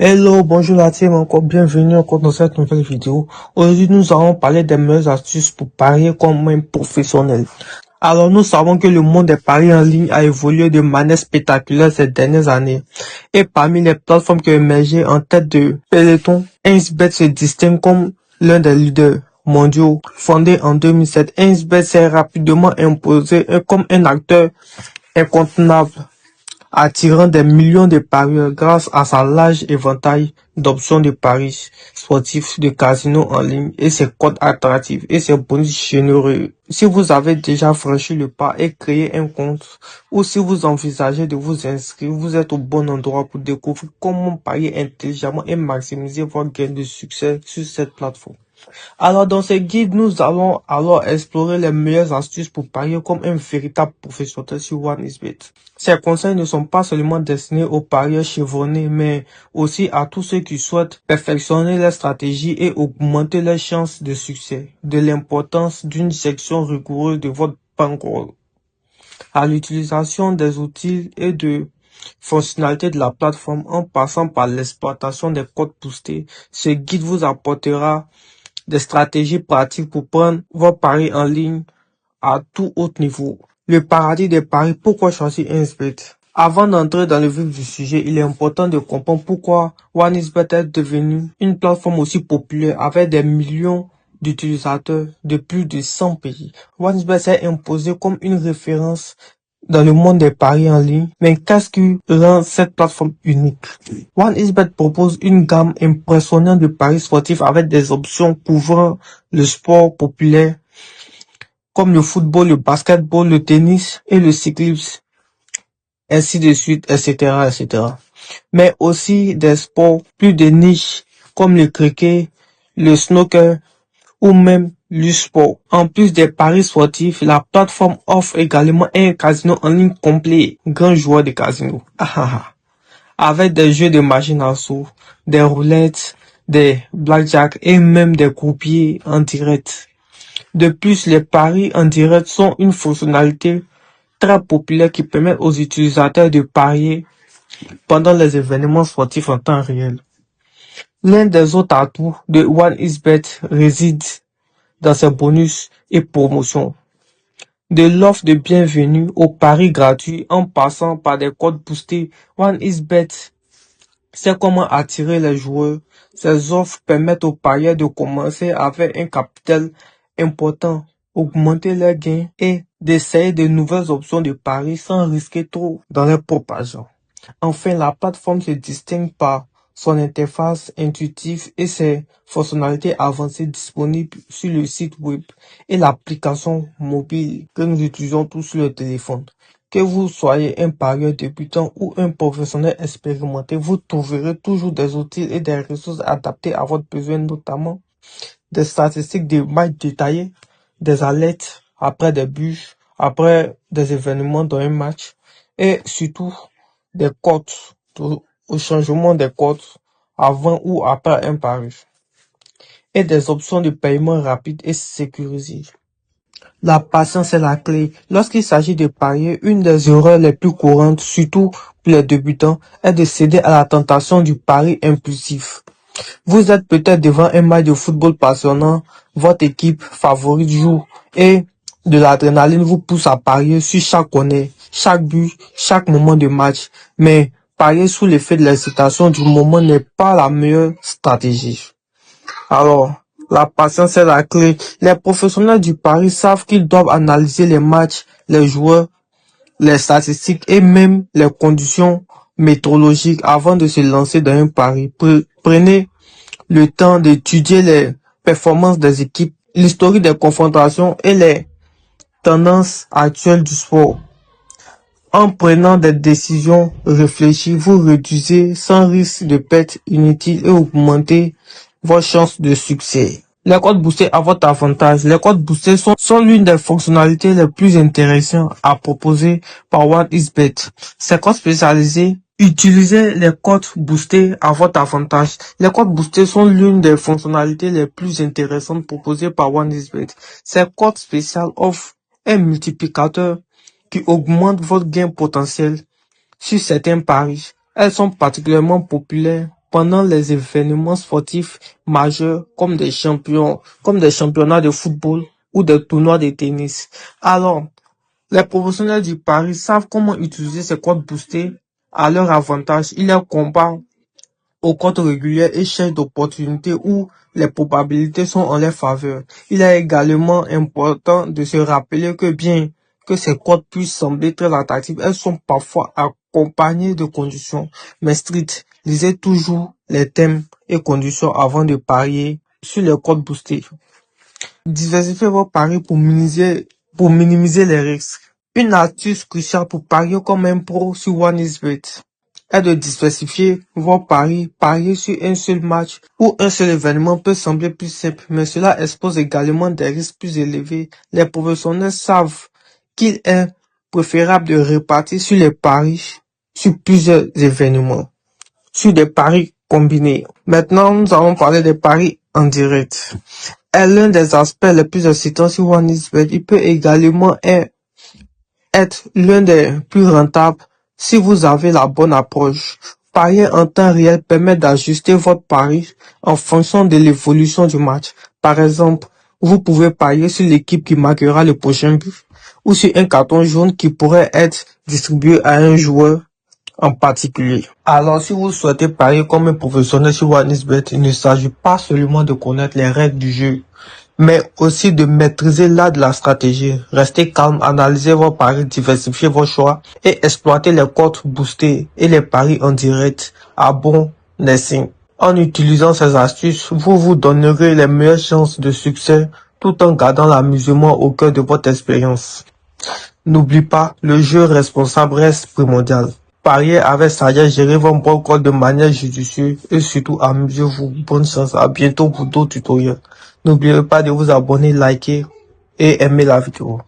Hello, bonjour la team, encore bienvenue encore dans cette nouvelle vidéo. Aujourd'hui, nous allons parler des meilleures astuces pour parier comme un professionnel. Alors, nous savons que le monde des paris en ligne a évolué de manière spectaculaire ces dernières années. Et parmi les plateformes qui ont émergé en tête de peloton, 1xBet se distingue comme l'un des leaders mondiaux. Fondé en 2007, 1xBet s'est rapidement imposé comme un acteur incontournable, attirant des millions de parieurs grâce à sa large éventail d'options de paris sportifs, de casinos en ligne et ses codes attractifs et ses bonus généreux. Si vous avez déjà franchi le pas et créé un compte, ou si vous envisagez de vous inscrire, vous êtes au bon endroit pour découvrir comment parier intelligemment et maximiser votre gain de succès sur cette plateforme. Alors dans ce guide, nous allons alors explorer les meilleures astuces pour parier comme un véritable professionnel sur 1xBet. Ces conseils ne sont pas seulement destinés aux parieurs chevronnés, mais aussi à tous ceux qui souhaitent perfectionner leur stratégie et augmenter leurs chances de succès. De l'importance d'une gestion rigoureuse de votre bankroll à l'utilisation des outils et de fonctionnalités de la plateforme en passant par l'exploitation des codes boostés, ce guide vous apportera des stratégies pratiques pour prendre vos paris en ligne à tout haut niveau. Le paradis des paris, pourquoi choisir 1xBet? Avant d'entrer dans le vif du sujet, il est important de comprendre pourquoi 1xBet est devenu une plateforme aussi populaire avec des millions d'utilisateurs de plus de 100 pays. 1xBet s'est imposé comme une référence dans le monde des paris en ligne, mais qu'est-ce qui rend cette plateforme unique? 1xBet propose une gamme impressionnante de paris sportifs avec des options couvrant le sport populaire comme le football, le basketball, le tennis et le cyclisme, ainsi de suite, etc., etc. Mais aussi des sports plus de niche comme le cricket, le snooker ou même l'e-sport. En plus des paris sportifs, la plateforme offre également un casino en ligne complet, grand joueur de casino. Avec des jeux de machines à sous, des roulettes, des blackjack et même des croupiers en direct. De plus, les paris en direct sont une fonctionnalité très populaire qui permet aux utilisateurs de parier pendant les événements sportifs en temps réel. L'un des autres atouts de 1xBet réside dans ses bonus et promotions. De l'offre de bienvenue aux paris gratuits en passant par des codes boostés, 1xBet sait comment attirer les joueurs. Ces offres permettent aux parieurs de commencer avec un capital important, augmenter leurs gains et d'essayer de nouvelles options de paris sans risquer trop dans leur propre argent. Enfin, la plateforme se distingue par son interface intuitive et ses fonctionnalités avancées disponibles sur le site web et l'application mobile que nous utilisons tous sur le téléphone. Que vous soyez un parieur débutant ou un professionnel expérimenté, vous trouverez toujours des outils et des ressources adaptés à votre besoin, notamment des statistiques de matchs détaillés, des alertes après des buts, après des événements dans un match et surtout des cotes, au changement des cotes avant ou après un pari et des options de paiement rapide et sécurisées. La patience est la clé. Lorsqu'il s'agit de parier, une des erreurs les plus courantes, surtout pour les débutants, est de céder à la tentation du pari impulsif. Vous êtes peut-être devant un match de football passionnant, votre équipe favorite joue et de l'adrénaline vous pousse à parier sur chaque corner, chaque but, chaque moment de match. Mais parier sous l'effet de l'excitation du moment n'est pas la meilleure stratégie. Alors, la patience est la clé. Les professionnels du pari savent qu'ils doivent analyser les matchs, les joueurs, les statistiques et même les conditions météorologiques avant de se lancer dans un pari. Prenez le temps d'étudier les performances des équipes, l'historique des confrontations et les tendances actuelles du sport. En prenant des décisions réfléchies, vous réduisez sans risque de perte inutile et augmentez vos chances de succès. Les codes boostés à votre avantage. Les codes boostés sont l'une des fonctionnalités les plus intéressantes à proposer par 1xBet. Ces codes spécialisés, utilisez les codes boostés à votre avantage. Les codes boostés sont l'une des fonctionnalités les plus intéressantes proposées par 1xBet. Ces codes spéciaux offrent un multiplicateur qui augmente votre gain potentiel sur certains paris. Elles sont particulièrement populaires pendant les événements sportifs majeurs comme des championnats de football ou des tournois de tennis. Alors, les professionnels du pari savent comment utiliser ces codes boostés à leur avantage. Ils les comparent aux cotes régulières et cherchent d'opportunités où les probabilités sont en leur faveur. Il est également important de se rappeler que bien que ces cotes puissent sembler très attractives, elles sont parfois accompagnées de conditions. Mais strictes, lisez toujours les thèmes et conditions avant de parier sur les codes boostés. Diversifiez vos paris pour minimiser les risques. Une astuce cruciale pour parier comme un pro sur OneXBet est de diversifier vos paris. Parier sur un seul match ou un seul événement peut sembler plus simple, mais cela expose également des risques plus élevés. Les professionnels savent qu'il est préférable de répartir sur les paris sur plusieurs événements, sur des paris combinés. Maintenant, nous allons parler des paris en direct. Est l'un des aspects les plus excitants sur OneXBet. Il peut également être l'un des plus rentables si vous avez la bonne approche. Parier en temps réel permet d'ajuster votre pari en fonction de l'évolution du match. Par exemple, vous pouvez parier sur l'équipe qui marquera le prochain but ou sur un carton jaune qui pourrait être distribué à un joueur en particulier. Alors, si vous souhaitez parier comme un professionnel sur OneXBet, il ne s'agit pas seulement de connaître les règles du jeu, mais aussi de maîtriser l'art de la stratégie. Restez calme, analysez vos paris, diversifiez vos choix et exploitez les cotes boostées et les paris en direct à bon escient. En utilisant ces astuces, vous vous donnerez les meilleures chances de succès tout en gardant l'amusement au cœur de votre expérience. N'oubliez pas, le jeu responsable reste primordial. Pariez avec sagesse, gérez vos bons codes de manière judicieuse et surtout amusez-vous. Bonne chance, à bientôt pour d'autres tutoriels. N'oubliez pas de vous abonner, liker et aimer la vidéo.